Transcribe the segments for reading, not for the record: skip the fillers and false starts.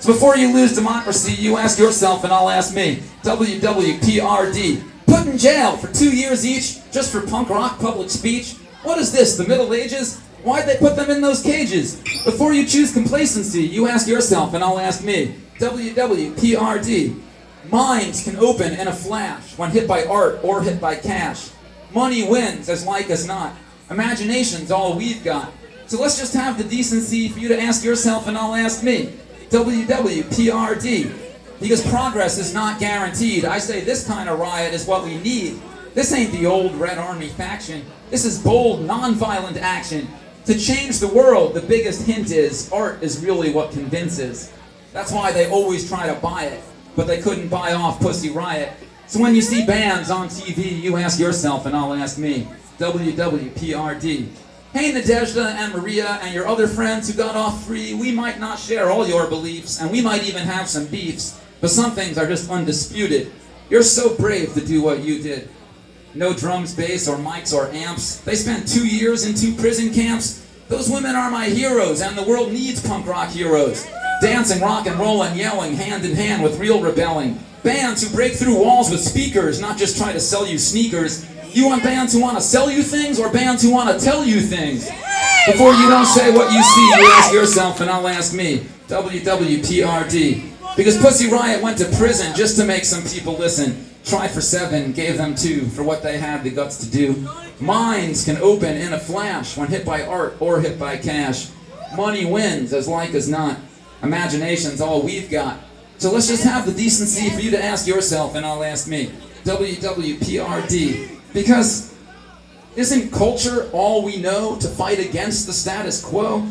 So before you lose democracy, you ask yourself and I'll ask me. WWPRD. Put in jail for 2 years each just for punk rock public speech? What is this, the Middle Ages? Why'd they put them in those cages? Before you choose complacency, you ask yourself and I'll ask me. WWPRD. Minds can open in a flash when hit by art or hit by cash. Money wins as like as not. Imagination's all we've got. So let's just have the decency for you to ask yourself and I'll ask me. WWPRD. Because progress is not guaranteed. I say this kind of riot is what we need. This ain't the old Red Army faction. This is bold, non-violent action. To change the world, the biggest hint is art is really what convinces. That's why they always try to buy it, but they couldn't buy off Pussy Riot. So when you see bands on TV, you ask yourself and I'll ask me. WWPRD. Hey Nadezhda and Maria and your other friends who got off free, we might not share all your beliefs, and we might even have some beefs, but some things are just undisputed. You're so brave to do what you did. No drums, bass, or mics, or amps. They spent 2 years in 2 prison camps. Those women are my heroes, and the world needs punk rock heroes. Dancing, rock and roll, and yelling, hand in hand with real rebelling. Bands who break through walls with speakers, not just try to sell you sneakers. You want bands who want to sell you things, or bands who want to tell you things? Before you don't say what you see, you ask yourself and I'll ask me. WWPRD. Because Pussy Riot went to prison just to make some people listen. Try for 7, gave them 2 for what they had the guts to do. Minds can open in a flash when hit by art or hit by cash. Money wins as like as not. Imagination's all we've got. So let's just have the decency for you to ask yourself and I'll ask me. WWPRD. Because isn't culture all we know to fight against the status quo?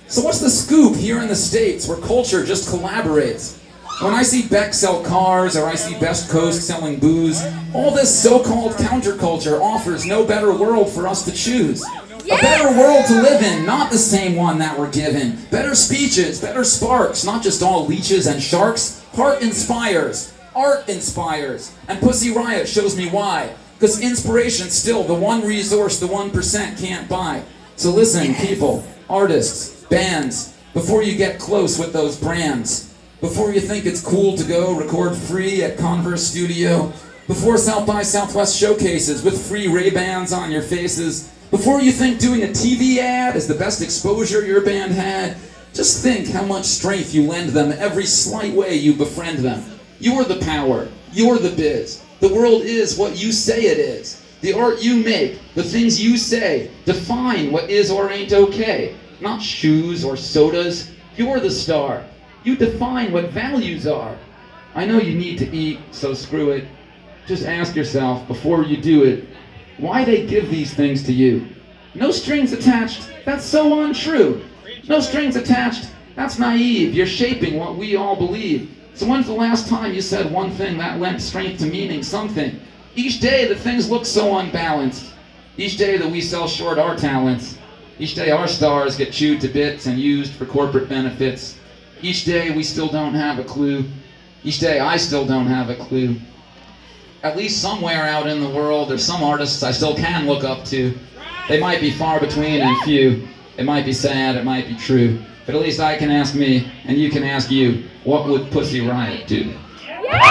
So what's the scoop here in the States where culture just collaborates? When I see Beck sell cars or I see Best Coast selling booze, all this so-called counterculture offers no better world for us to choose. A better world to live in, not the same one that we're given. Better speeches, better sparks, not just all leeches and sharks. Heart inspires, art inspires, and Pussy Riot shows me why. Because inspiration's still the one resource the 1% can't buy. So listen, people, artists, bands, before you get close with those brands, before you think it's cool to go record free at Converse Studio, before South by Southwest showcases with free Ray-Bans on your faces, before you think doing a TV ad is the best exposure your band had, just think how much strength you lend them every slight way you befriend them. You're the power. You're the biz. The world is what you say it is. The art you make, the things you say, define what is or ain't okay. Not shoes or sodas. You're the star. You define what values are. I know you need to eat, so screw it. Just ask yourself, before you do it, why they give these things to you. No strings attached, that's so untrue. No strings attached, that's naive. You're shaping what we all believe. So when's the last time you said one thing that lent strength to meaning something? Each day that things look so unbalanced. Each day that we sell short our talents. Each day our stars get chewed to bits and used for corporate benefits. Each day we still don't have a clue. Each day I still don't have a clue. At least somewhere out in the world there's some artists I still can look up to. They might be far between and few. It might be sad, it might be true. But at least I can ask me, and you can ask you, what would Pussy Riot do? Yeah!